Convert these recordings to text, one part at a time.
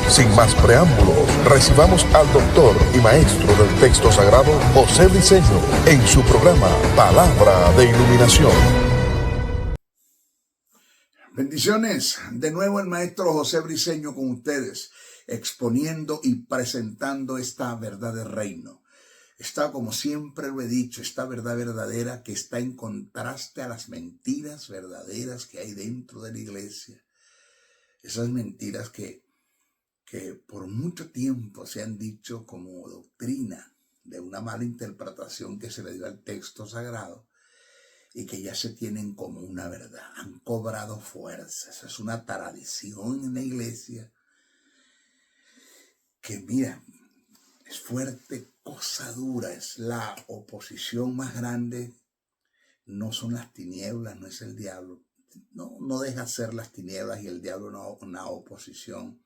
Sin más preámbulos, recibamos al doctor y maestro del texto sagrado, José Briceño, en su programa Palabra de Iluminación. Bendiciones, de nuevo el maestro José Briceño con ustedes, exponiendo y presentando esta verdad del reino. Está, como siempre lo he dicho, esta verdad verdadera que está en contraste a las mentiras verdaderas que hay dentro de la iglesia. Esas mentiras que por mucho tiempo se han dicho como doctrina de una mala interpretación que se le dio al texto sagrado y que ya se tienen como una verdad, han cobrado fuerzas. Es una tradición en la iglesia que, mira, es fuerte, cosa dura, es la oposición más grande. No son las tinieblas, no es el diablo. No deja ser las tinieblas y el diablo una oposición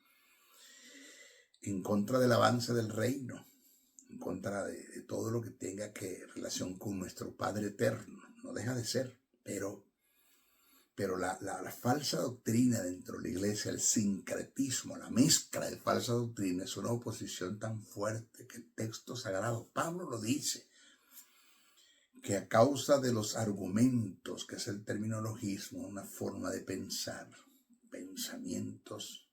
en contra del avance del reino, en contra de todo lo que tenga que relación con nuestro Padre Eterno. No deja de ser, pero la falsa doctrina dentro de la iglesia, el sincretismo, la mezcla de falsa doctrina es una oposición tan fuerte que el texto sagrado, Pablo lo dice, que a causa de los argumentos, que es el terminologismo, una forma de pensar, pensamientos,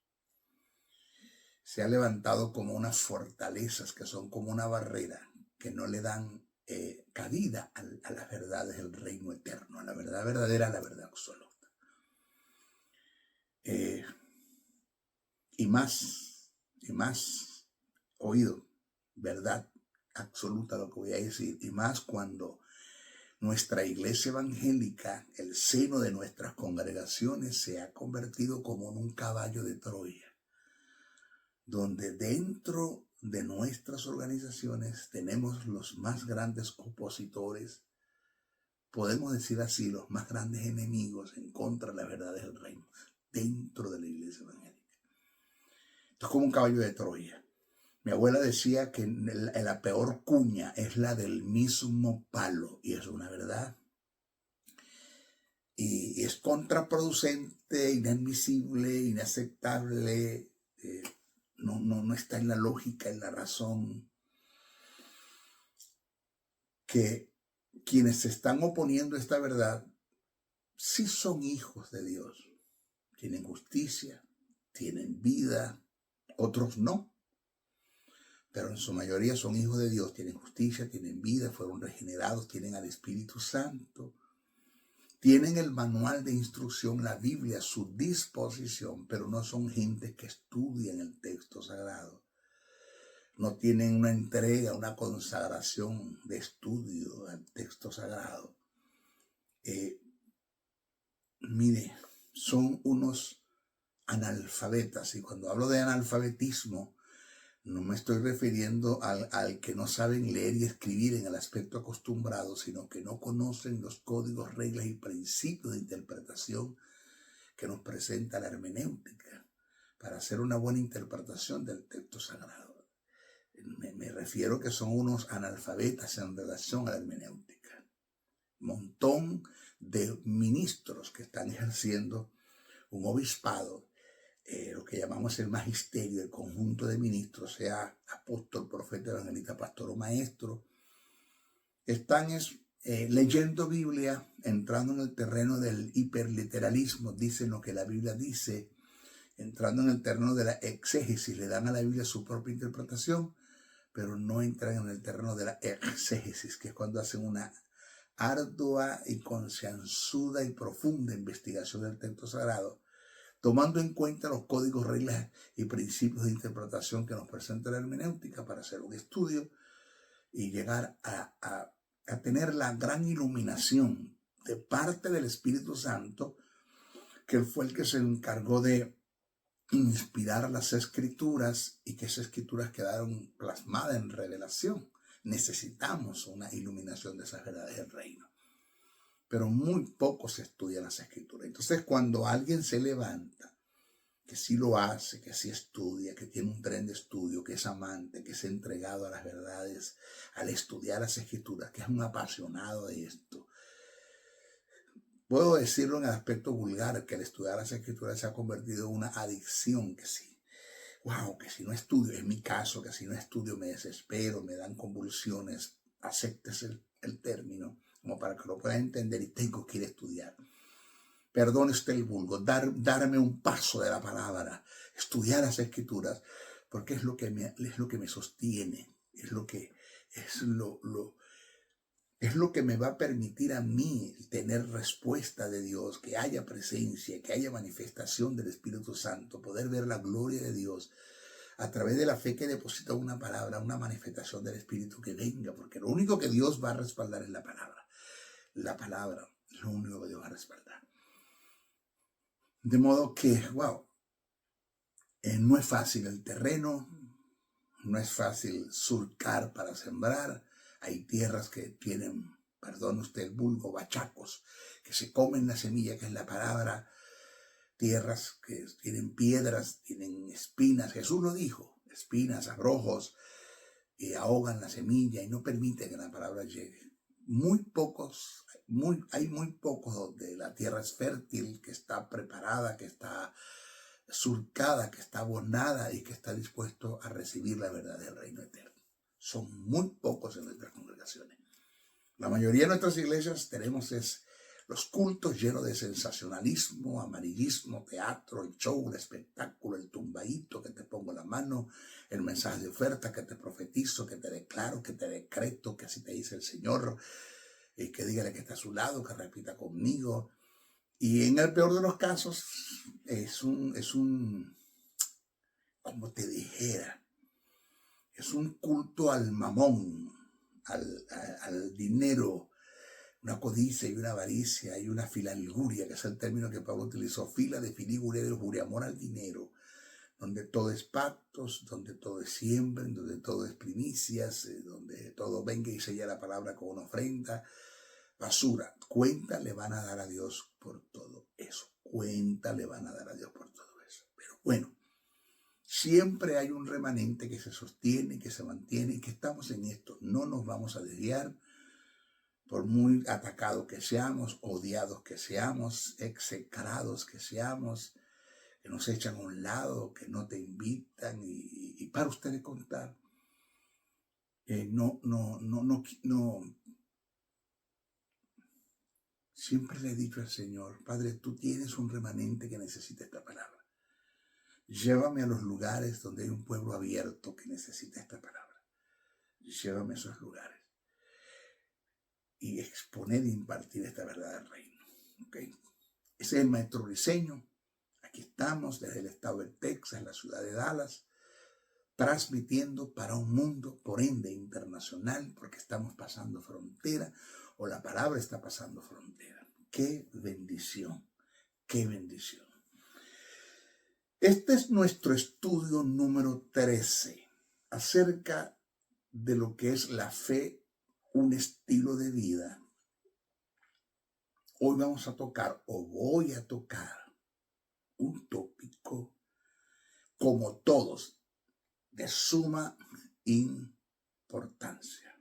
se ha levantado como unas fortalezas que son como una barrera que no le dan cabida a las verdades del reino eterno, a la verdad verdadera, a la verdad absoluta. Y más, oído, verdad absoluta lo que voy a decir, y más cuando nuestra iglesia evangélica, el seno de nuestras congregaciones, se ha convertido como en un caballo de Troya, donde dentro de nuestras organizaciones tenemos los más grandes opositores, podemos decir así, los más grandes enemigos en contra de las verdades del reino, dentro de la iglesia evangélica. Esto es como un caballo de Troya. Mi abuela decía que la peor cuña es la del mismo palo, y es una verdad. Y es contraproducente, inadmisible, inaceptable, no está en la lógica, en la razón, que quienes se están oponiendo a esta verdad sí son hijos de Dios, tienen justicia, tienen vida, otros no. Pero en su mayoría son hijos de Dios, tienen justicia, tienen vida, fueron regenerados, tienen al Espíritu Santo, tienen el manual de instrucción, la Biblia a su disposición, pero no son gente que estudian el texto sagrado. No tienen una entrega, una consagración de estudio al texto sagrado. Mire, son unos analfabetas, y cuando hablo de analfabetismo, no me estoy refiriendo al que no saben leer y escribir en el aspecto acostumbrado, sino que no conocen los códigos, reglas y principios de interpretación que nos presenta la hermenéutica para hacer una buena interpretación del texto sagrado. Me refiero que son unos analfabetas en relación a la hermenéutica. Montón de ministros que están ejerciendo un obispado, lo que llamamos el magisterio, el conjunto de ministros, sea apóstol, profeta, evangelista, pastor o maestro, están leyendo Biblia, entrando en el terreno del hiperliteralismo, dicen lo que la Biblia dice, entrando en el terreno de la exégesis, le dan a la Biblia su propia interpretación, pero no entran en el terreno de la exégesis, que es cuando hacen una ardua y concienzuda y profunda investigación del texto sagrado, tomando en cuenta los códigos, reglas y principios de interpretación que nos presenta la hermenéutica para hacer un estudio y llegar a tener la gran iluminación de parte del Espíritu Santo, que fue el que se encargó de inspirar las escrituras y que esas escrituras quedaron plasmadas en revelación. Necesitamos una iluminación de esas verdades del reino, pero muy poco se estudia las escrituras. Entonces, cuando alguien se levanta, que sí lo hace, que sí estudia, que tiene un tren de estudio, que es amante, que se ha entregado a las verdades, al estudiar las escrituras, que es un apasionado de esto, puedo decirlo en el aspecto vulgar, que el estudiar las escrituras se ha convertido en una adicción, que sí. wow, que si no estudio, en mi caso, que si no estudio me desespero, me dan convulsiones, aceptes el término, como para que lo pueda entender y tengo que ir a estudiar. Perdone usted el vulgo, darme un paso de la palabra, estudiar las escrituras, porque es lo que me sostiene, es lo que me va a permitir a mí tener respuesta de Dios, que haya presencia, que haya manifestación del Espíritu Santo, poder ver la gloria de Dios a través de la fe que deposita una palabra, una manifestación del Espíritu que venga, porque lo único que Dios va a respaldar es la palabra. La palabra es lo único que Dios va a respaldar. De modo que, wow, no es fácil el terreno, no es fácil surcar para sembrar. Hay tierras que tienen, perdón usted el vulgo, bachacos, que se comen la semilla, que es la palabra. Tierras que tienen piedras, tienen espinas. Jesús lo dijo, espinas, abrojos, y ahogan la semilla y no permiten que la palabra llegue. Hay muy pocos donde la tierra es fértil, que está preparada, que está surcada, que está abonada y que está dispuesto a recibir la verdad del reino eterno. Son muy pocos en nuestras congregaciones. La mayoría de nuestras iglesias tenemos los cultos llenos de sensacionalismo, amarillismo, teatro, el show, el espectáculo, el tumbaíto, que te pongo la mano, el mensaje de oferta, que te profetizo, que te declaro, que te decreto, que así te dice el Señor, y que dígale que está a su lado, que repita conmigo. Y en el peor de los casos es un como te dijera, es un culto al mamón, al dinero, una codicia y una avaricia y una filalguria, que es el término que Pablo utilizó, fila de filiguria de lujuria, amor al dinero, donde todo es pactos, donde todo es siembra, donde todo es primicias, donde todo venga y sella la palabra con una ofrenda. Basura, cuenta le van a dar a Dios por todo eso, cuenta le van a dar a Dios por todo eso. Pero bueno, siempre hay un remanente que se sostiene, que se mantiene y que estamos en esto. No nos vamos a desviar, por muy atacados que seamos, odiados que seamos, execrados que seamos, que nos echan a un lado, que no te invitan y para ustedes contar. No. Siempre le he dicho al Señor, Padre, tú tienes un remanente que necesita esta palabra. Llévame a los lugares donde hay un pueblo abierto que necesita esta palabra. Llévame a esos lugares y exponer e impartir esta verdad del reino. ¿Okay? Ese es el maestro Briceño. Aquí estamos desde el estado de Texas, la ciudad de Dallas, transmitiendo para un mundo, por ende, internacional, porque estamos pasando frontera, o la palabra está pasando frontera. ¡Qué bendición! ¡Qué bendición! Este es nuestro estudio número 13, acerca de lo que es la fe, un estilo de vida. Hoy vamos a tocar, o voy a tocar, un tópico, como todos, de suma importancia.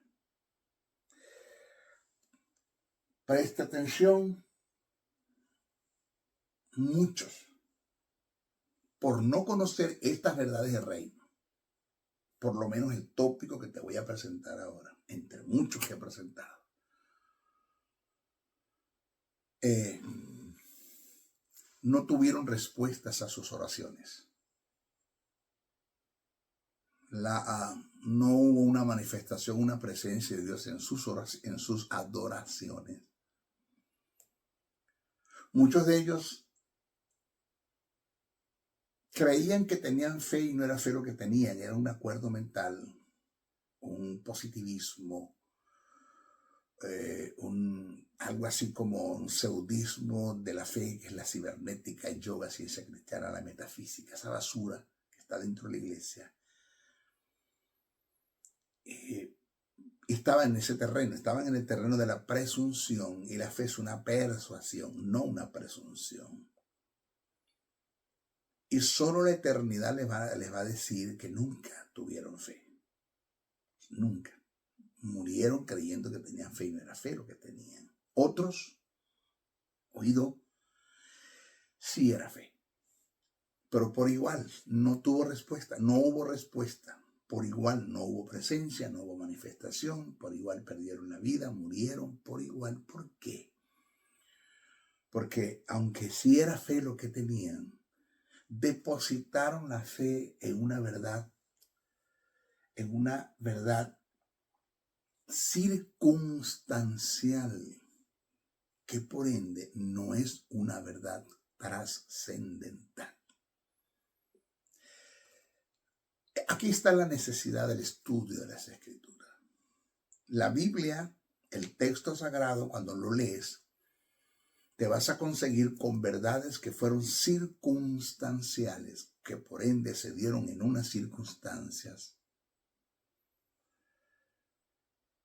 Presta atención, muchos, por no conocer estas verdades del reino, por lo menos el tópico que te voy a presentar ahora, entre muchos que he presentado, no tuvieron respuestas a sus oraciones. No hubo una manifestación, una presencia de Dios en sus adoraciones. Muchos de ellos creían que tenían fe y no era fe lo que tenían, era un acuerdo mental, un positivismo, algo así como un pseudismo de la fe, que es la cibernética, el yoga, ciencia cristiana, la metafísica, esa basura que está dentro de la iglesia. Estaban en ese terreno, estaban en el terreno de la presunción, y la fe es una persuasión, no una presunción. Y solo la eternidad les va a decir que nunca tuvieron fe. Nunca. Murieron creyendo que tenían fe y no era fe lo que tenían. Otros, oído, sí era fe. Pero por igual no tuvo respuesta, no hubo respuesta. Por igual no hubo presencia, no hubo manifestación. Por igual perdieron la vida, murieron por igual. ¿Por qué? Porque aunque sí era fe lo que tenían, depositaron la fe en una verdad circunstancial, que por ende no es una verdad trascendental. Aquí está la necesidad del estudio de las Escrituras. La Biblia, el texto sagrado, cuando lo lees, te vas a conseguir con verdades que fueron circunstanciales, que por ende se dieron en unas circunstancias.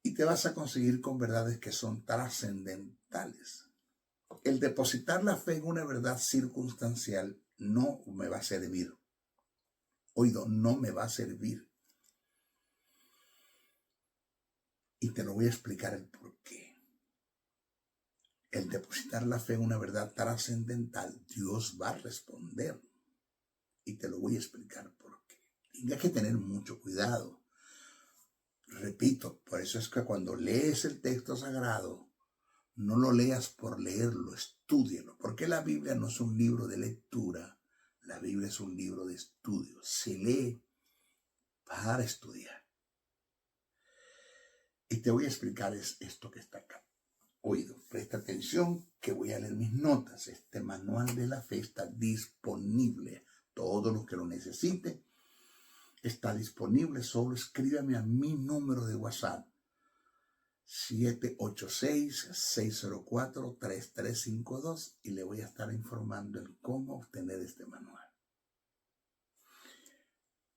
Y te vas a conseguir con verdades que son trascendentales. El depositar la fe en una verdad circunstancial no me va a servir. Oído, no me va a servir. Y te lo voy a explicar el por qué. El depositar la fe en una verdad trascendental, Dios va a responder. Y te lo voy a explicar por qué. Tienes que tener mucho cuidado. Repito, por eso es que cuando lees el texto sagrado, no lo leas por leerlo, estúdielo. Porque la Biblia no es un libro de lectura, la Biblia es un libro de estudio. Se lee para estudiar. Y te voy a explicar esto que está acá. Oído, presta atención que voy a leer mis notas. Este manual de la fe está disponible. Todos los que lo necesiten, está disponible. Solo escríbame a mi número de WhatsApp 786-604-3352 y le voy a estar informando en cómo obtener este manual.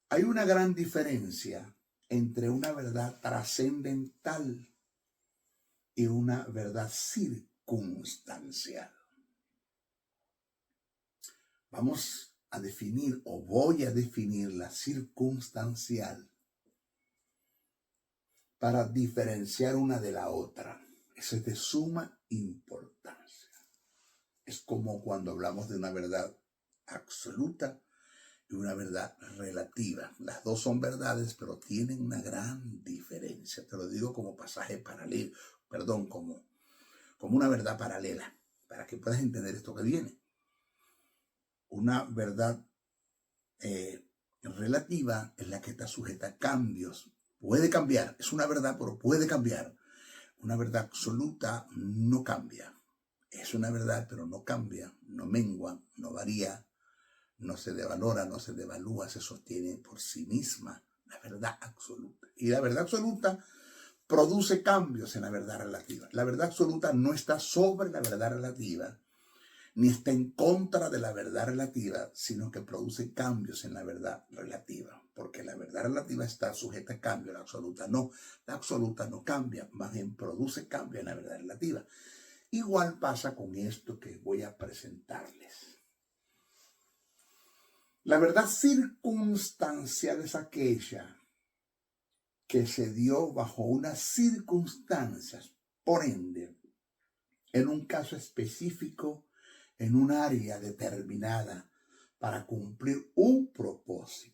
Hay una gran diferencia entre una verdad trascendental y una verdad circunstancial. Vamos a definir, o voy a definir, la circunstancial para diferenciar una de la otra. Eso es de suma importancia. Es como cuando hablamos de una verdad absoluta y una verdad relativa. Las dos son verdades, pero tienen una gran diferencia. Te lo digo como pasaje paralelo, como una verdad paralela, para que puedas entender esto que viene. Una verdad relativa es la que está sujeta a cambios. Puede cambiar, es una verdad, pero puede cambiar. Una verdad absoluta no cambia. Es una verdad, pero no cambia, no mengua, no varía, no se devalora, no se devalúa, se sostiene por sí misma. La verdad absoluta. Y la verdad absoluta produce cambios en la verdad relativa. La verdad absoluta no está sobre la verdad relativa, ni está en contra de la verdad relativa, sino que produce cambios en la verdad relativa. Porque la verdad relativa está sujeta a cambio, la absoluta no. La absoluta no cambia, más bien produce cambio en la verdad relativa. Igual pasa con esto que voy a presentarles. La verdad circunstancial es aquella que se dio bajo unas circunstancias, por ende, en un caso específico, en un área determinada, para cumplir un propósito.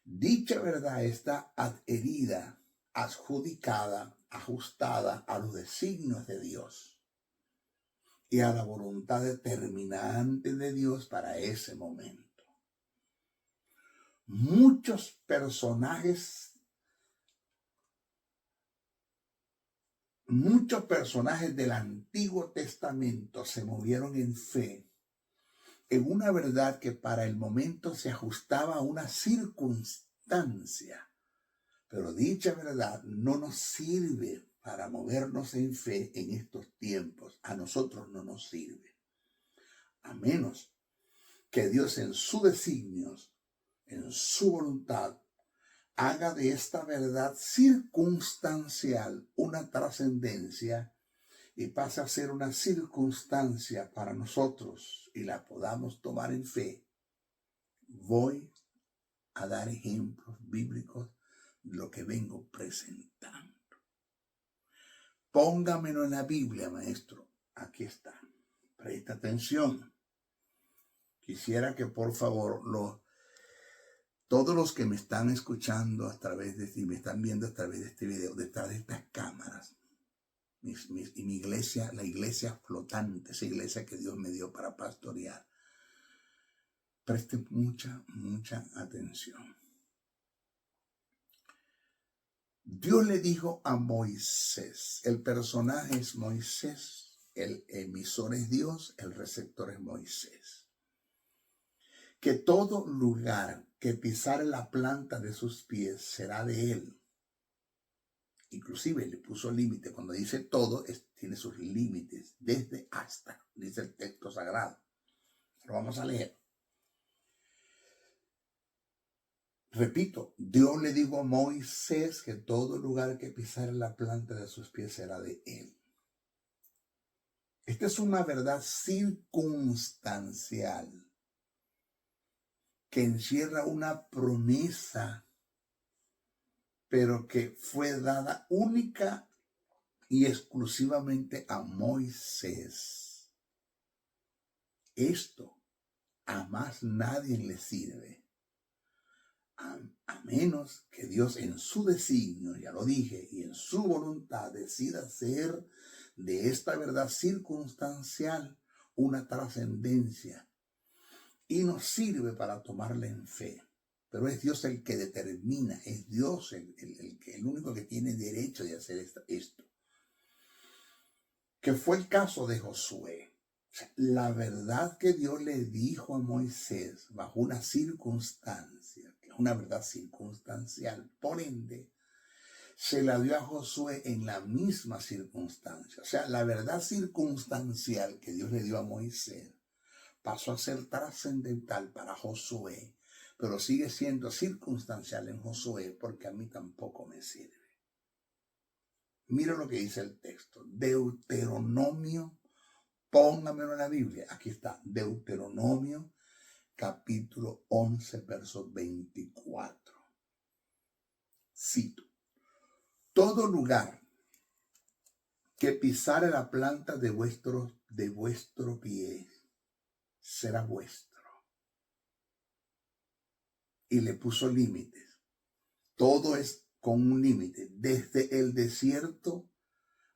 Dicha verdad está adherida, adjudicada, ajustada a los designios de Dios y a la voluntad determinante de Dios para ese momento. Muchos personajes del Antiguo Testamento se movieron en fe, en una verdad que para el momento se ajustaba a una circunstancia. Pero dicha verdad no nos sirve para movernos en fe en estos tiempos. A nosotros no nos sirve. A menos que Dios en sus designios, en su voluntad, haga de esta verdad circunstancial una trascendencia y pase a ser una circunstancia para nosotros y la podamos tomar en fe. Voy a dar ejemplos bíblicos de lo que vengo presentando. Póngamelo en la Biblia, maestro. Aquí está. Presta atención. Quisiera que por favor todos los que me están escuchando y me están viendo a través de este video, detrás de estas cámaras, y mi iglesia, la iglesia flotante, esa iglesia que Dios me dio para pastorear, presten mucha atención. Dios le dijo a Moisés, el personaje es Moisés, el emisor es Dios, el receptor es Moisés, que todo lugar que pisare la planta de sus pies será de él. Inclusive le puso límite. Cuando dice todo, tiene sus límites, desde hasta, dice el texto sagrado. Lo vamos a leer. Repito, Dios le dijo a Moisés que todo lugar que pisare la planta de sus pies será de él. Esta es una verdad circunstancial que encierra una promesa, pero que fue dada única y exclusivamente a Moisés. Esto a más nadie le sirve, a menos que Dios en su designio, ya lo dije, y en su voluntad decida hacer de esta verdad circunstancial una trascendencia y nos sirve para tomarla en fe. Pero es Dios el que determina, es Dios el único que tiene derecho de hacer esto. Que fue el caso de Josué. O sea, la verdad que Dios le dijo a Moisés bajo una circunstancia, que es una verdad circunstancial, por ende, se la dio a Josué en la misma circunstancia. O sea, la verdad circunstancial que Dios le dio a Moisés pasó a ser trascendental para Josué, pero sigue siendo circunstancial en Josué porque a mí tampoco me sirve. Mira lo que dice el texto. Deuteronomio, póngamelo en la Biblia. Aquí está, Deuteronomio, capítulo 11, verso 24. Cito. Todo lugar que pisare la planta de vuestro pie será vuestro. Y le puso límites. Todo es con un límite. Desde el desierto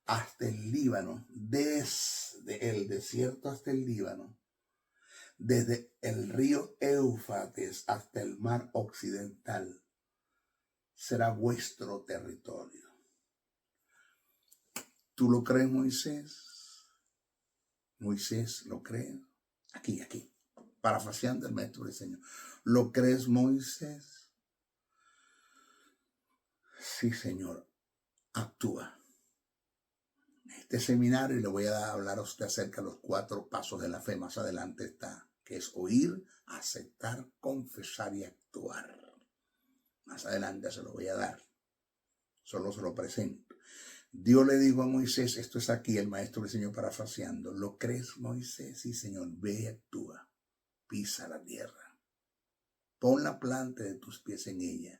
hasta el Líbano. Desde el desierto hasta el Líbano. Desde el río Éufrates hasta el mar occidental. Será vuestro territorio. ¿Tú lo crees, Moisés? Moisés lo cree. Aquí. Parafraseando el maestro del Señor. ¿Lo crees, Moisés? Sí, Señor. Actúa. Este seminario, y le voy a hablar a usted acerca de los 4 pasos de la fe. Más adelante está, que es oír, aceptar, confesar y actuar. Más adelante se lo voy a dar. Solo se lo presento. Dios le dijo a Moisés, esto es aquí, el maestro del Señor parafraseando. ¿Lo crees, Moisés? Sí, Señor. Ve y actúa. Pisa la tierra. Pon la planta de tus pies en ella.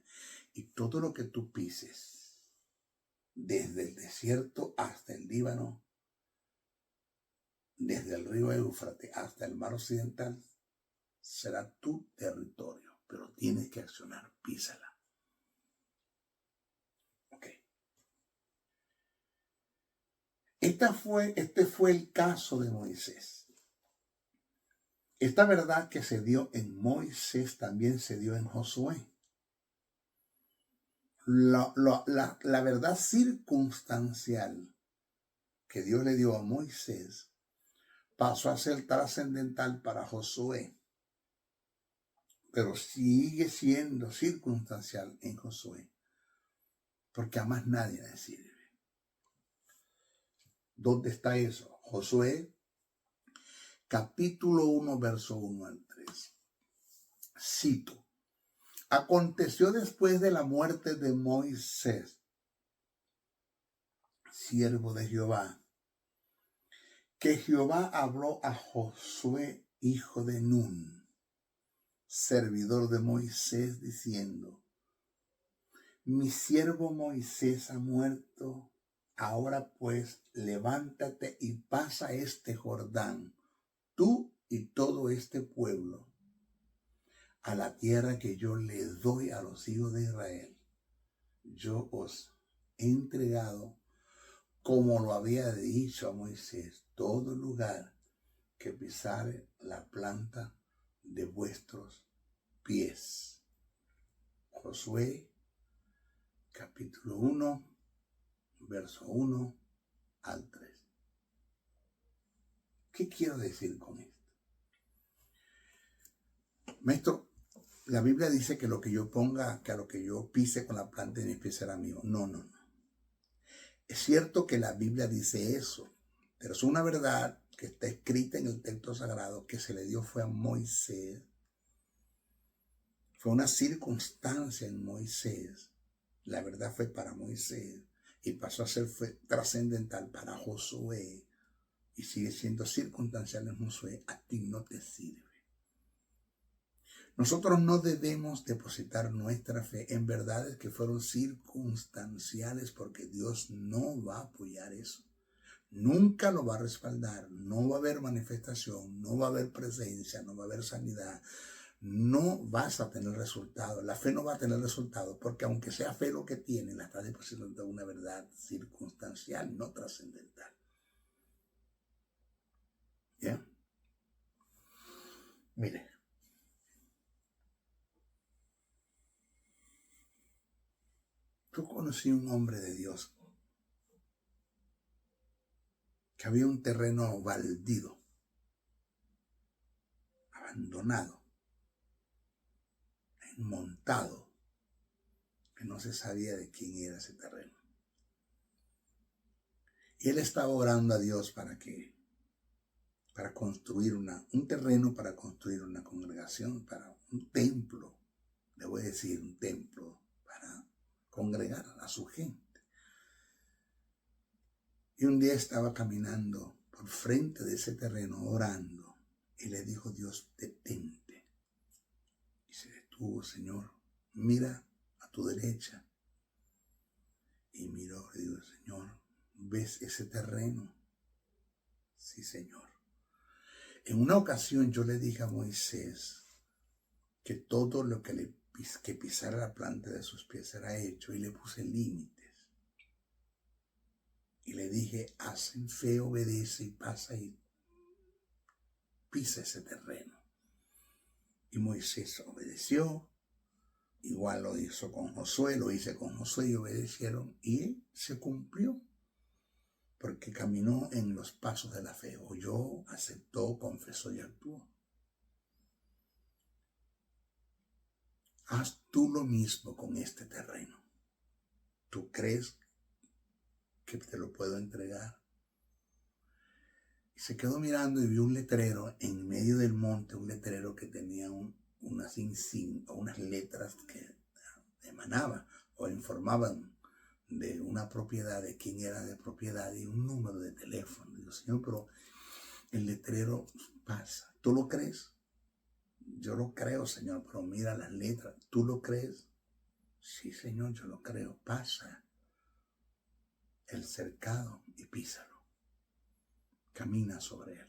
Y todo lo que tú pises, desde el desierto hasta el Líbano, desde el río Éufrates hasta el mar occidental, será tu territorio. Pero tienes que accionar. Písala. Este fue el caso de Moisés. Esta verdad que se dio en Moisés también se dio en Josué. La verdad circunstancial que Dios le dio a Moisés pasó a ser trascendental para Josué, pero sigue siendo circunstancial en Josué, porque a más nadie le sirve. ¿Dónde está eso? Josué, capítulo 1, verso 1 al 3. Cito. Aconteció después de la muerte de Moisés, siervo de Jehová, que Jehová habló a Josué, hijo de Nun, servidor de Moisés, diciendo: mi siervo Moisés ha muerto. Ahora pues, levántate y pasa este Jordán, tú y todo este pueblo a la tierra que yo le doy a los hijos de Israel. Yo os he entregado, como lo había dicho a Moisés, todo lugar que pisare la planta de vuestros pies. Josué, capítulo 1, verso 1 al 3. ¿Qué quiero decir con esto? Maestro, la Biblia dice que lo que yo ponga, que a lo que yo pise con la planta de mis pies será mío. No. Es cierto que la Biblia dice eso, pero es una verdad que está escrita en el texto sagrado que se le dio fue a Moisés. Fue una circunstancia en Moisés. La verdad fue para Moisés y pasó a ser trascendental para Josué y sigue siendo circunstancial en Josué. A ti no te sirve. Nosotros no debemos depositar nuestra fe en verdades que fueron circunstanciales porque Dios no va a apoyar eso. Nunca lo va a respaldar. No va a haber manifestación, no va a haber presencia, no va a haber sanidad. No vas a tener resultado. La fe no va a tener resultado porque aunque sea fe lo que tiene, la está depositando en una verdad circunstancial, no trascendental. ¿Ya? Mire. Yo conocí un hombre de Dios que había un terreno baldío, abandonado, montado, que no se sabía de quién era ese terreno. Y él estaba orando a Dios para construir un terreno, para construir una congregación, para un templo, le voy a decir un templo, para congregar a su gente. Y un día estaba caminando por frente de ese terreno orando y le dijo Dios, detente. Y se detuvo, Señor, mira a tu derecha. Y miró y dijo, Señor, ¿ves ese terreno? Sí, Señor. En una ocasión yo le dije a Moisés que todo lo que pisara la planta de sus pies era hecho y le puse límites. Y le dije, haz en fe, obedece y pasa y pisa ese terreno. Y Moisés obedeció. Igual lo hizo con Josué, lo hice con Josué y obedecieron y se cumplió. Porque caminó en los pasos de la fe. Oyó, aceptó, confesó y actuó. Haz tú lo mismo con este terreno. ¿Tú crees que te lo puedo entregar? Y se quedó mirando y vio un letrero en medio del monte, un letrero que tenía unas letras que emanaban o informaban de una propiedad, de quién era de propiedad y un número de teléfono. Digo, Señor, pero el letrero pasa. ¿Tú lo crees? Yo lo creo, Señor, pero mira las letras. ¿Tú lo crees? Sí, Señor, yo lo creo. Pasa el cercado y písalo. Camina sobre él.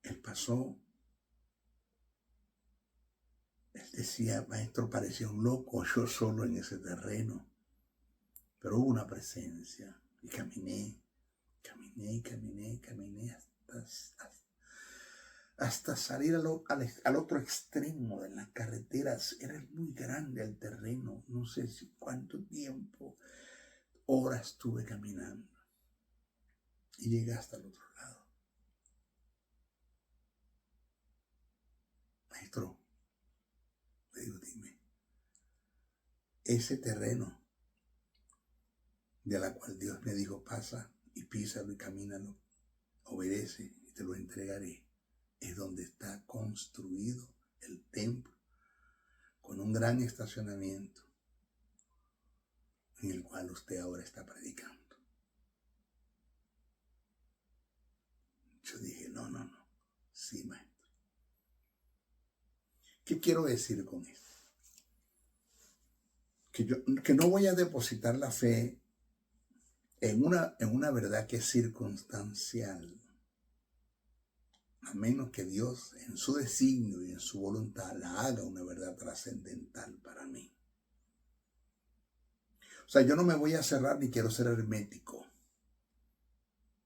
Él pasó. Él decía, maestro, parecía un loco, yo solo en ese terreno. Pero hubo una presencia. Y caminé hasta salir al otro extremo de las carreteras. Era muy grande el terreno. No sé si cuánto tiempo, horas estuve caminando. Y llegué hasta el otro lado. Maestro, le digo, dime, ese terreno de la cual Dios me dijo, pasa y písalo y camínalo, obedece y te lo entregaré, es donde está construido el templo con un gran estacionamiento en el cual usted ahora está predicando. Yo dije, no, sí, maestro. ¿Qué quiero decir con esto? Que no voy a depositar la fe en una verdad que es circunstancial, a menos que Dios en su designio y en su voluntad la haga una verdad trascendental para mí. O sea, yo no me voy a cerrar ni quiero ser hermético.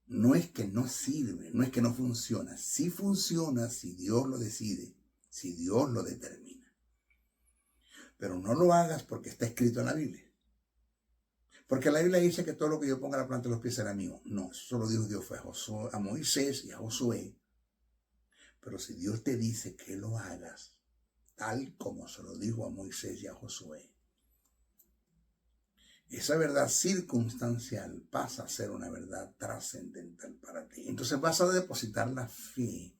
No es que no sirve, no es que no funciona. Sí funciona si Dios lo decide, si Dios lo determina. Pero no lo hagas porque está escrito en la Biblia. Porque la Biblia dice que todo lo que yo ponga a la planta de los pies será mío. No, eso lo dijo Dios, fue a Moisés y a Josué. Pero si Dios te dice que lo hagas, tal como se lo dijo a Moisés y a Josué, esa verdad circunstancial pasa a ser una verdad trascendental para ti. Entonces vas a depositar la fe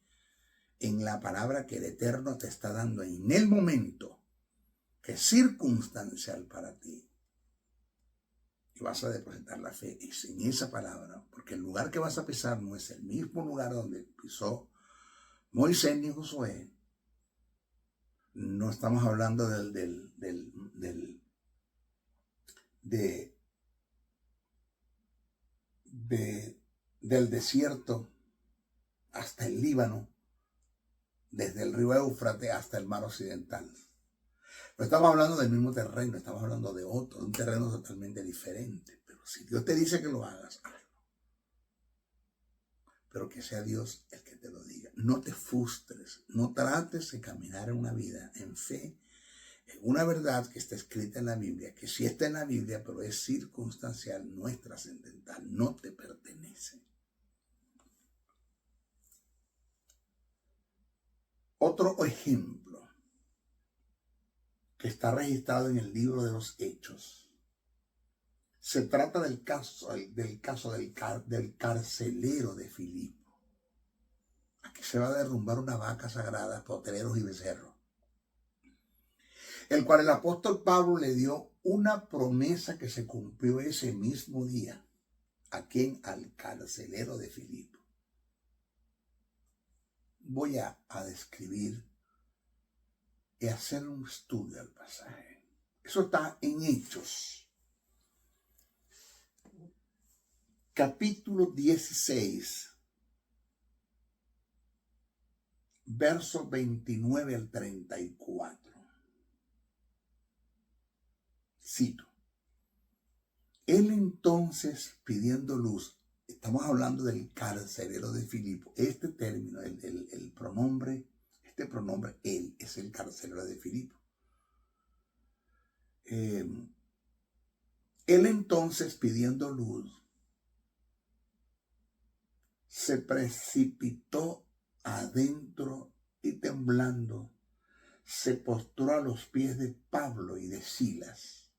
en la palabra que el Eterno te está dando en el momento, que es circunstancial para ti. Y vas a depositar la fe en esa palabra, porque el lugar que vas a pisar no es el mismo lugar donde pisó Moisés ni Josué. No estamos hablando del desierto hasta el Líbano, desde el río Éufrates hasta el mar occidental. No estamos hablando del mismo terreno, estamos hablando de otro, de un terreno totalmente diferente. Pero si Dios te dice que lo hagas, hazlo. Pero que sea Dios el que te lo diga. No te frustres, no trates de caminar en una vida en fe, en una verdad que está escrita en la Biblia, que sí está en la Biblia, pero es circunstancial, no es trascendental, no te pertenece. Otro ejemplo que está registrado en el libro de los Hechos. Se trata del caso del carcelero de Filipo. Aquí se va a derrumbar una vaca sagrada, potreros y becerros, el cual el apóstol Pablo le dio una promesa que se cumplió ese mismo día. ¿A quién? Al carcelero de Filipo. Voy a describir y hacer un estudio al pasaje. Eso está en Hechos, capítulo 16, versos 29 al 34. Cito. Él entonces, pidiendo luz, estamos hablando del carcelero de Filipo. Este término, el pronombre, este pronombre, él, es el carcelero de Filipo. Él entonces, pidiendo luz, se precipitó adentro y temblando, se postró a los pies de Pablo y de Silas.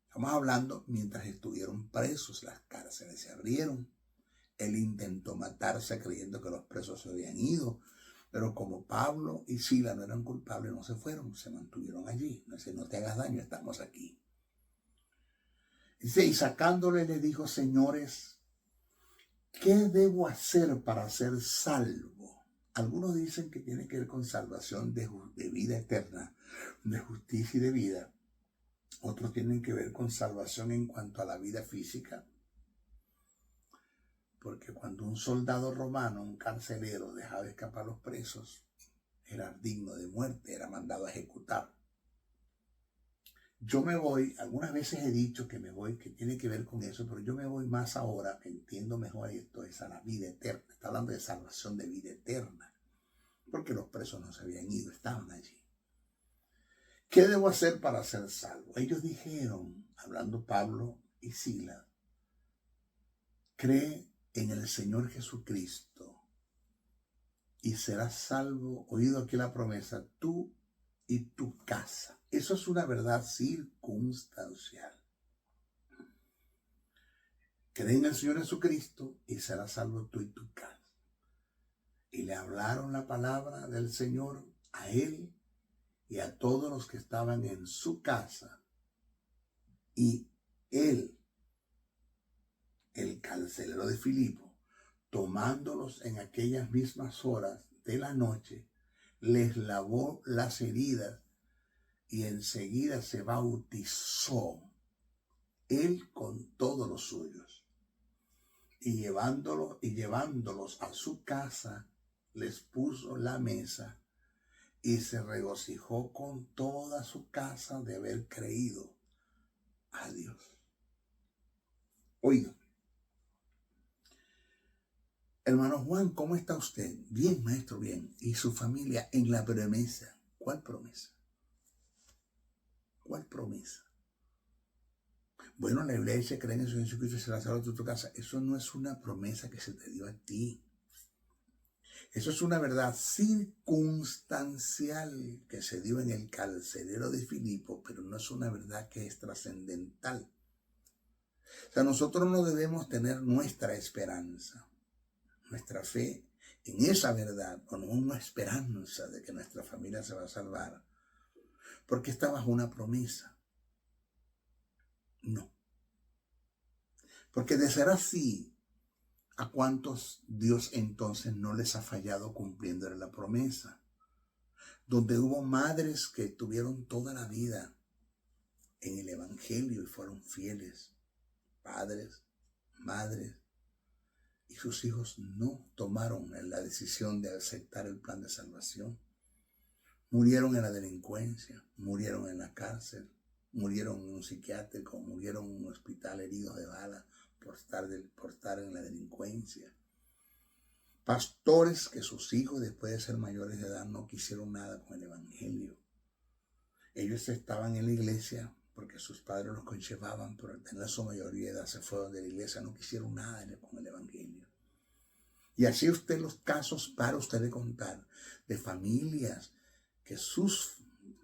Estamos hablando mientras estuvieron presos, las cárceles se abrieron. Él intentó matarse creyendo que los presos se habían ido, pero como Pablo y Silas no eran culpables, no se fueron, se mantuvieron allí. No dice, no te hagas daño, estamos aquí. Dice, y sacándole le dijo, señores, ¿qué debo hacer para ser salvo? Algunos dicen que tiene que ver con salvación de vida eterna, de justicia y de vida. Otros tienen que ver con salvación en cuanto a la vida física. Porque cuando un soldado romano, un carcelero, dejaba escapar a los presos, era digno de muerte, era mandado a ejecutar. Yo me voy, algunas veces he dicho que me voy, que tiene que ver con eso, pero yo me voy más ahora, entiendo mejor esto, es a la vida eterna. Está hablando de salvación de vida eterna, porque los presos no se habían ido, estaban allí. ¿Qué debo hacer para ser salvo? Ellos dijeron, hablando Pablo y Silas, cree en el Señor Jesucristo y serás salvo. Oído aquí la promesa, tú y tu casa. Eso es una verdad circunstancial. Cree en el Señor Jesucristo y serás salvo tú y tu casa. Y le hablaron la palabra del Señor a él y a todos los que estaban en su casa. Y él, el carcelero de Filipo, tomándolos en aquellas mismas horas de la noche, les lavó las heridas y enseguida se bautizó, él con todos los suyos. y llevándolos a su casa, les puso la mesa y se regocijó con toda su casa de haber creído a Dios. Oiga, hermano Juan, ¿cómo está usted? Bien, maestro, bien. ¿Y su familia en la promesa? ¿Cuál promesa? ¿Cuál promesa? Bueno, la Biblia dice, creen en Jesucristo y será salvo tu casa. Eso no es una promesa que se te dio a ti. Eso es una verdad circunstancial que se dio en el carcelero de Filipo, pero no es una verdad que es trascendental. O sea, nosotros no debemos tener nuestra esperanza, nuestra fe en esa verdad, o no una esperanza de que nuestra familia se va a salvar, porque está bajo una promesa. No. Porque de ser así, ¿a cuántos Dios entonces no les ha fallado cumpliendo la promesa? Donde hubo madres que tuvieron toda la vida en el Evangelio y fueron fieles, padres, madres, y sus hijos no tomaron la decisión de aceptar el plan de salvación. Murieron en la delincuencia, murieron en la cárcel, murieron en un psiquiátrico, murieron en un hospital heridos de bala por estar en la delincuencia. Pastores que sus hijos, después de ser mayores de edad, no quisieron nada con el Evangelio. Ellos estaban en la iglesia porque sus padres los conllevaban, pero al tener su mayoría de edad se fueron de la iglesia, no quisieron nada con el Evangelio. Y así usted los casos para usted de contar de familias que sus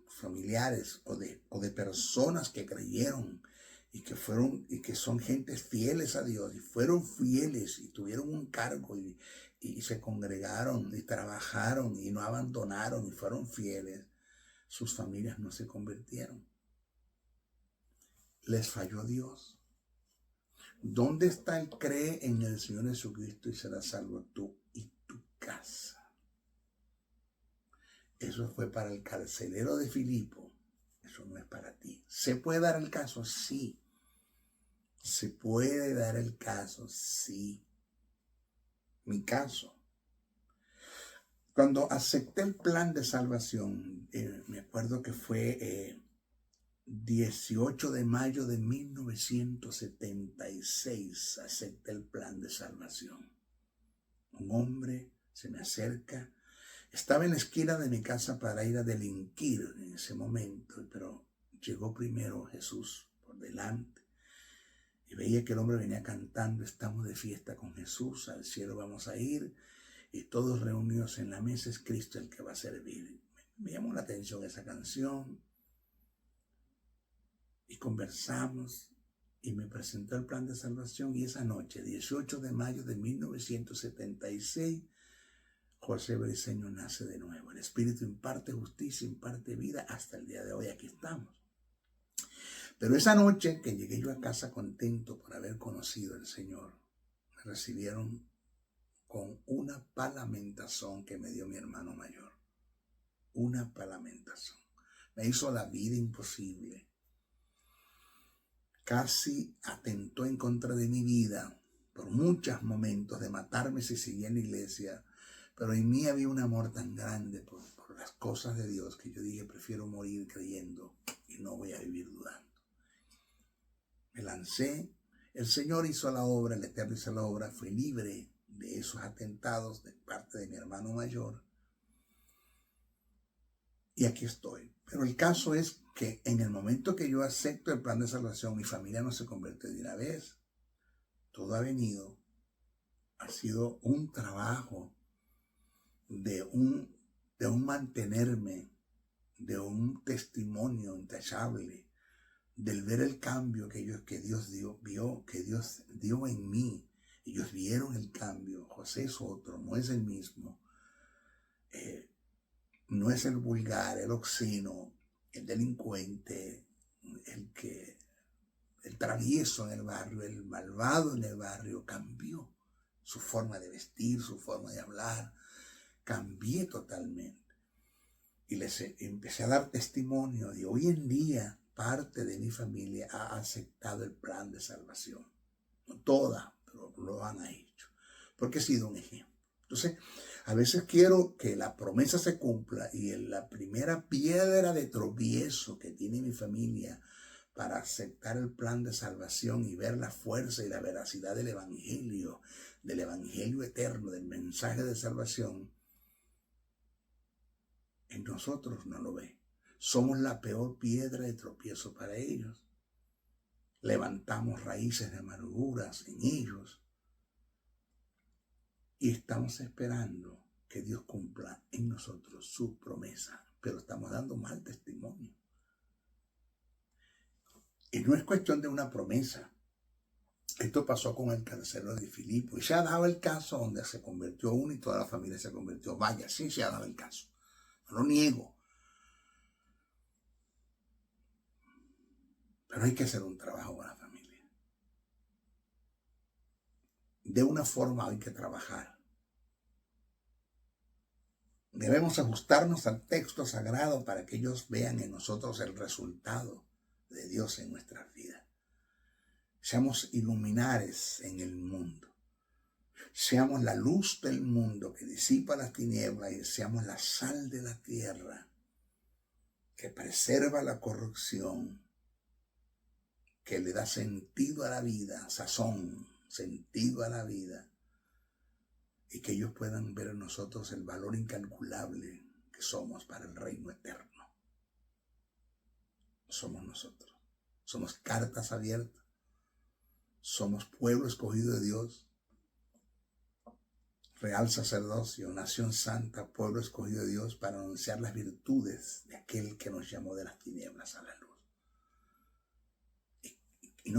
familiares o de personas que creyeron y que son gentes fieles a Dios y fueron fieles y tuvieron un cargo y se congregaron y trabajaron y no abandonaron y fueron fieles, sus familias no se convirtieron. Les falló Dios. ¿Dónde está el cree en el Señor Jesucristo y serás salvo tú y tu casa? Eso fue para el carcelero de Filipo. Eso no es para ti. ¿Se puede dar el caso? Sí. ¿Se puede dar el caso? Sí. Mi caso. Cuando acepté el plan de salvación, me acuerdo que fue 18 de mayo de 1976, acepté el plan de salvación. Un hombre se me acerca. Estaba en la esquina de mi casa para ir a delinquir en ese momento, pero llegó primero Jesús por delante. Y veía que el hombre venía cantando, estamos de fiesta con Jesús, al cielo vamos a ir, y todos reunidos en la mesa, es Cristo el que va a servir. Me llamó la atención esa canción, y conversamos, y me presentó el plan de salvación, y esa noche, 18 de mayo de 1976, José Briceño nace de nuevo. El Espíritu imparte justicia, imparte vida, hasta el día de hoy aquí estamos. Pero esa noche que llegué yo a casa contento por haber conocido al Señor, me recibieron con una palamentación que me dio mi hermano mayor. Una palamentación. Me hizo la vida imposible. Casi atentó en contra de mi vida por muchos momentos de matarme si seguía en la iglesia. Pero en mí había un amor tan grande por las cosas de Dios que yo dije, prefiero morir creyendo y no voy a vivir dudando. Me lancé, el Señor hizo la obra, el Eterno hizo la obra, fui libre de esos atentados de parte de mi hermano mayor. Y aquí estoy. Pero el caso es que en el momento que yo acepto el plan de salvación, mi familia no se convierte de una vez. Todo ha venido, ha sido un trabajo de un mantenerme, de un testimonio intachable, del ver el cambio que Dios dio en mí. Ellos vieron el cambio. José es otro, no es el mismo. No es el vulgar, el obsceno, el delincuente, el travieso en el barrio, el malvado en el barrio. Cambió su forma de vestir, su forma de hablar. Cambié totalmente. Y les empecé a dar testimonio de hoy en día parte de mi familia ha aceptado el plan de salvación. No toda, pero lo han hecho, porque he sido un ejemplo. Entonces, a veces quiero que la promesa se cumpla y en la primera piedra de tropiezo que tiene mi familia para aceptar el plan de salvación y ver la fuerza y la veracidad del evangelio eterno, del mensaje de salvación, en nosotros no lo ve. Somos la peor piedra de tropiezo para ellos. Levantamos raíces de amarguras en ellos y estamos esperando que Dios cumpla en nosotros su promesa, pero estamos dando mal testimonio. Y no es cuestión de una promesa. Esto pasó con el carcelero de Filipo y se ha dado el caso donde se convirtió uno y toda la familia se convirtió. Vaya, sí se ha dado el caso. No lo niego. Pero hay que hacer un trabajo con la familia. De una forma hay que trabajar. Debemos ajustarnos al texto sagrado para que ellos vean en nosotros el resultado de Dios en nuestras vidas. Seamos iluminares en el mundo. Seamos la luz del mundo que disipa las tinieblas y seamos la sal de la tierra que preserva la corrupción, que le da sentido a la vida, sazón, sentido a la vida, y que ellos puedan ver en nosotros el valor incalculable que somos para el reino eterno. Somos nosotros. Somos cartas abiertas. Somos pueblo escogido de Dios. Real sacerdocio, nación santa, pueblo escogido de Dios para anunciar las virtudes de aquel que nos llamó de las tinieblas a la luz. Y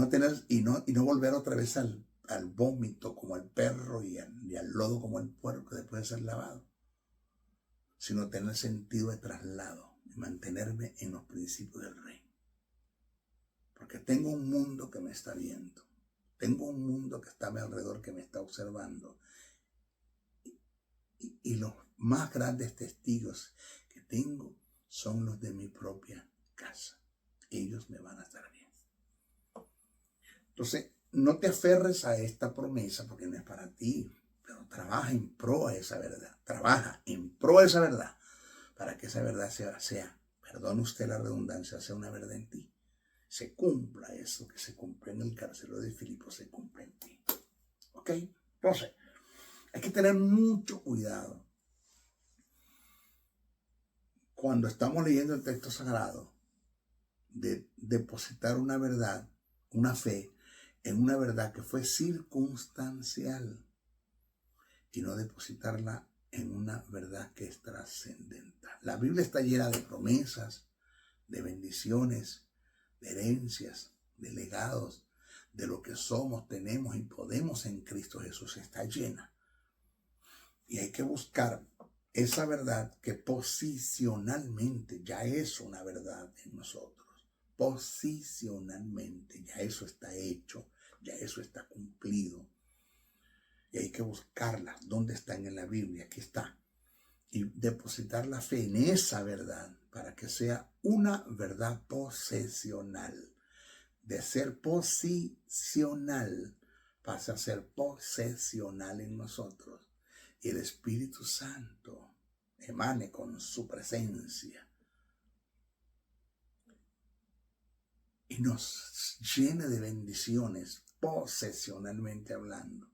no volver otra vez al vómito como el perro y al lodo como el puerco después de ser lavado, sino tener sentido de traslado y mantenerme en los principios del reino. Porque tengo un mundo que me está viendo, tengo un mundo que está a mi alrededor, que me está observando, y los más grandes testigos que tengo son los de mi propia casa. Ellos me van a estar bien. Entonces, no te aferres a esta promesa porque no es para ti, pero trabaja en pro a esa verdad. Trabaja en pro a esa verdad para que esa verdad sea, perdone usted la redundancia, sea una verdad en ti. Se cumpla eso que se cumple en el carcelero de Filipo, se cumple en ti. ¿Ok? Entonces, hay que tener mucho cuidado cuando estamos leyendo el texto sagrado de depositar una verdad, una fe, en una verdad que fue circunstancial y no depositarla en una verdad que es trascendental. La Biblia está llena de promesas, de bendiciones, de herencias, de legados, de lo que somos, tenemos y podemos en Cristo Jesús. Está llena. Y hay que buscar esa verdad que posicionalmente ya es una verdad en nosotros. Posicionalmente ya eso está hecho, ya eso está cumplido. Y hay que buscarla. ¿Dónde están en la Biblia? Aquí está. Y depositar la fe en esa verdad para que sea una verdad posesional. De ser posicional pasa a ser posesional en nosotros. Y el Espíritu Santo emane con su presencia y nos llene de bendiciones posesionalmente hablando,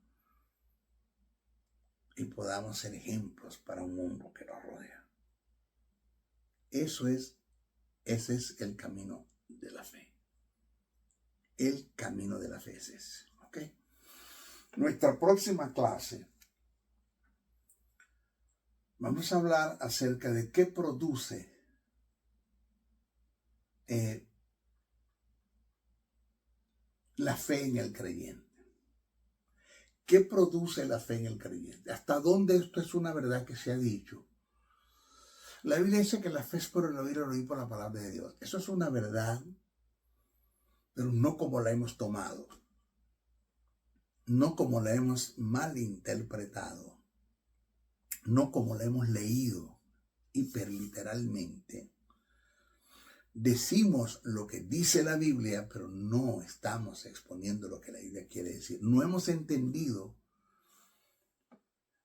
y podamos ser ejemplos para un mundo que nos rodea. Ese es el camino de la fe. El camino de la fe es ese. ¿Ok? Nuestra próxima clase vamos a hablar acerca de qué produce la fe en el creyente. ¿Qué produce la fe en el creyente? ¿Hasta dónde esto es una verdad que se ha dicho? La Biblia dice que la fe es por el oír por la palabra de Dios. Eso es una verdad, pero no como la hemos tomado. No como la hemos malinterpretado. No como la hemos leído hiperliteralmente. decimos lo que dice la Biblia, pero no estamos exponiendo lo que la Biblia quiere decir. No hemos entendido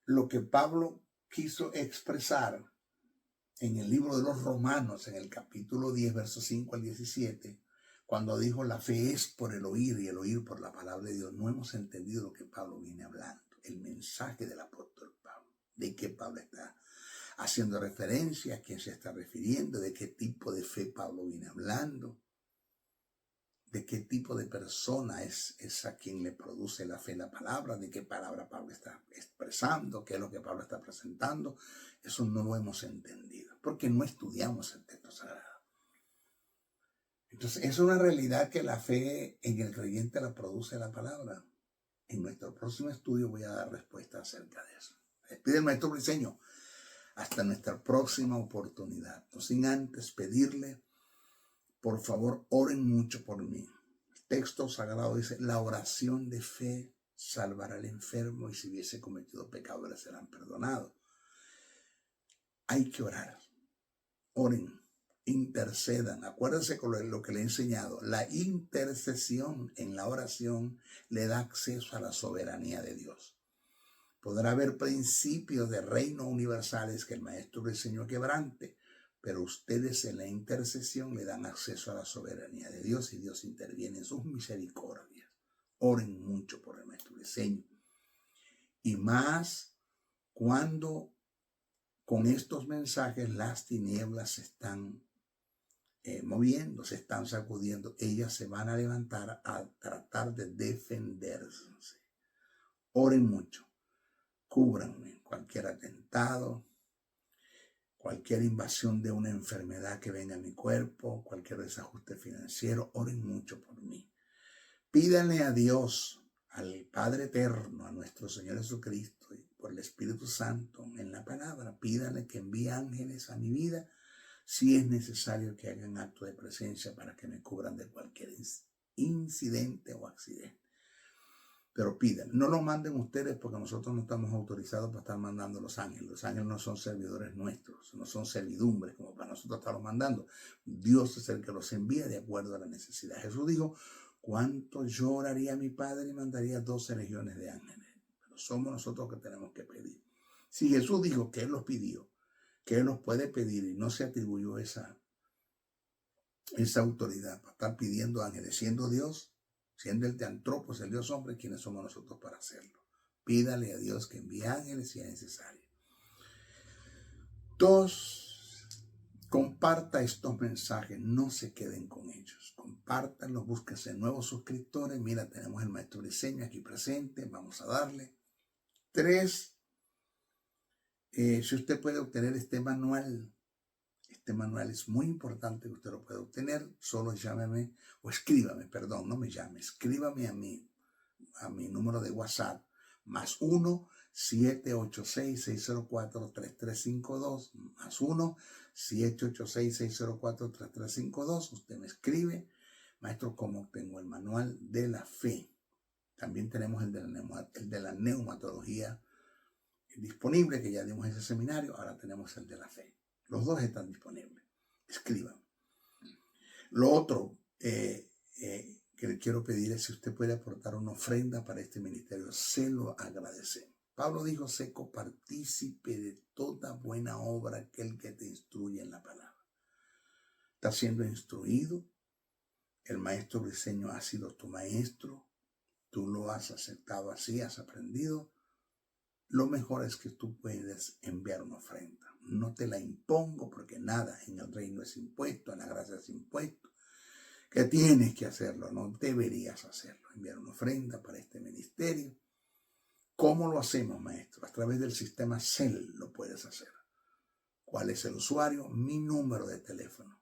lo que Pablo quiso expresar en el libro de los Romanos, en el capítulo 10, versos 5 al 17, cuando dijo la fe es por el oír y el oír por la palabra de Dios. No hemos entendido lo que Pablo viene hablando, el mensaje del apóstol Pablo, de qué Pablo está haciendo referencia, a quién se está refiriendo, de qué tipo de fe Pablo viene hablando, de qué tipo de persona es a quien le produce la fe la palabra, de qué palabra Pablo está expresando, qué es lo que Pablo está presentando. Eso no lo hemos entendido, porque no estudiamos el texto sagrado. Entonces, es una realidad que la fe en el creyente la produce la palabra. En nuestro próximo estudio voy a dar respuesta acerca de eso. Despide el maestro Briceño. Hasta nuestra próxima oportunidad. No sin antes pedirle, por favor, oren mucho por mí. El texto sagrado dice, la oración de fe salvará al enfermo y si hubiese cometido pecado le serán perdonados. Hay que orar. Oren, intercedan. Acuérdense con lo que le he enseñado. La intercesión en la oración le da acceso a la soberanía de Dios. Podrá haber principios de reino universales que el maestro Briceño quebrante, pero ustedes en la intercesión le dan acceso a la soberanía de Dios y Dios interviene en sus misericordias. Oren mucho por el maestro Briceño. Y más cuando con estos mensajes las tinieblas se están moviendo, se están sacudiendo, ellas se van a levantar a tratar de defenderse. Oren mucho. Cúbranme cualquier atentado, cualquier invasión de una enfermedad que venga a mi cuerpo, cualquier desajuste financiero. Oren mucho por mí. Pídanle a Dios, al Padre Eterno, a nuestro Señor Jesucristo y por el Espíritu Santo en la palabra. Pídanle que envíe ángeles a mi vida si es necesario que hagan acto de presencia para que me cubran de cualquier incidente o accidente. Pero pidan, no lo manden ustedes porque nosotros no estamos autorizados para estar mandando los ángeles. Los ángeles no son servidores nuestros, no son servidumbres como para nosotros estarlos mandando. Dios es el que los envía de acuerdo a la necesidad. Jesús dijo, ¿cuánto yo oraría a mi Padre y mandaría 12 legiones de ángeles? Pero somos nosotros que tenemos que pedir. Si Jesús dijo que Él los pidió, que Él los puede pedir y no se atribuyó esa autoridad para estar pidiendo ángeles, siendo Dios, siendo el teantropos, el Dios hombre, ¿quiénes somos nosotros para hacerlo? Pídale a Dios que envíe ángeles si es necesario. 2, comparta estos mensajes, no se queden con ellos. Compártanlos, búsquense nuevos suscriptores. Mira, tenemos el maestro Briceño aquí presente, vamos a darle. 3, si usted puede obtener este manual es muy importante que usted lo pueda obtener. Solo llámeme o escríbame, perdón, no me llame, escríbame a mi número de WhatsApp, más 1-786-604-3352, más 1-786-604-3352. Usted me escribe, maestro, ¿cómo tengo el manual de la fe? También tenemos el de la neumatología disponible, que ya dimos ese seminario. Ahora tenemos el de la fe. Los dos están disponibles. Escriban. Lo otro que le quiero pedir es si usted puede aportar una ofrenda para este ministerio. Se lo agradecemos. Pablo dijo, sé copartícipe de toda buena obra aquel que te instruye en la palabra. Está siendo instruido. El maestro Briceño ha sido tu maestro. Tú lo has aceptado así, has aprendido. Lo mejor es que tú puedes enviar una ofrenda. No te la impongo porque nada en el reino es impuesto, en la gracia es impuesto. Que tienes que hacerlo, no deberías hacerlo. Enviar una ofrenda para este ministerio. ¿Cómo lo hacemos, maestro? A través del sistema CEL lo puedes hacer. ¿Cuál es el usuario? Mi número de teléfono.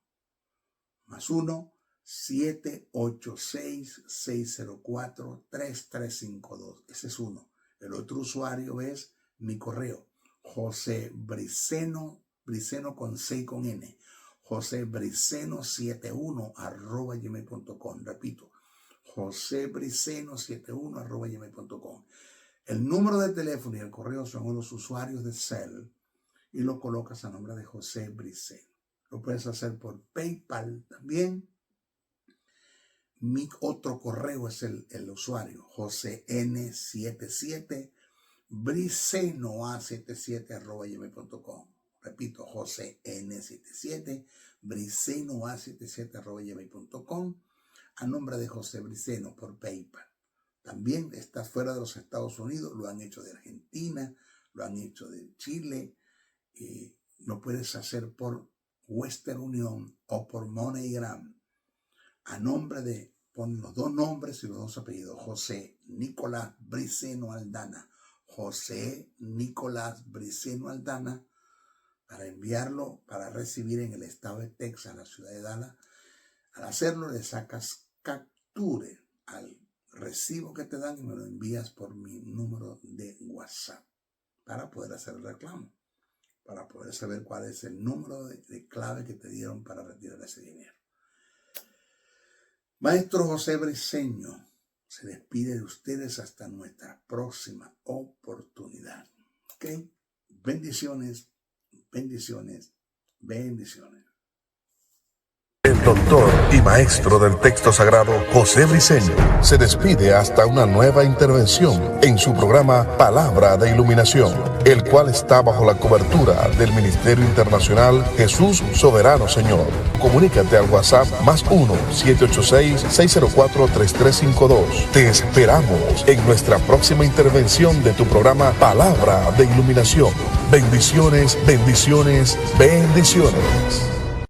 Más 1-786-604-3352. Ese es uno. El otro usuario es mi correo, José Briceno con C y con N, josebriceno71@gmail.com. Repito, josebriceno71@gmail.com. El número de teléfono y el correo son los usuarios de CEL y lo colocas a nombre de José Briceno. Lo puedes hacer por PayPal también. Mi otro correo es el usuario josén77 bricenoa77@gmail.com. Repito, josén77 bricenoa77@gmail.com, a nombre de José Briceno por PayPal. También estás fuera de los Estados Unidos, lo han hecho de Argentina, lo han hecho de Chile, lo puedes hacer por Western Union o por MoneyGram, a nombre de, pon los dos nombres y los dos apellidos, José Nicolás Briceno Aldana, José Nicolás Briceno Aldana, para enviarlo, para recibir en el estado de Texas, la ciudad de Dallas. Al hacerlo, le sacas capture al recibo que te dan y me lo envías por mi número de WhatsApp para poder hacer el reclamo, para poder saber cuál es el número de clave que te dieron para retirar ese dinero. Maestro José Briceño se despide de ustedes hasta nuestra próxima oportunidad. ¿Ok? Bendiciones, bendiciones, bendiciones. El doctor y maestro del texto sagrado, José Briceño, se despide hasta una nueva intervención en su programa Palabra de Iluminación, el cual está bajo la cobertura del Ministerio Internacional Jesús Soberano Señor. Comunícate al WhatsApp +1 786-604-3352. Te esperamos en nuestra próxima intervención de tu programa Palabra de Iluminación. Bendiciones, bendiciones, bendiciones.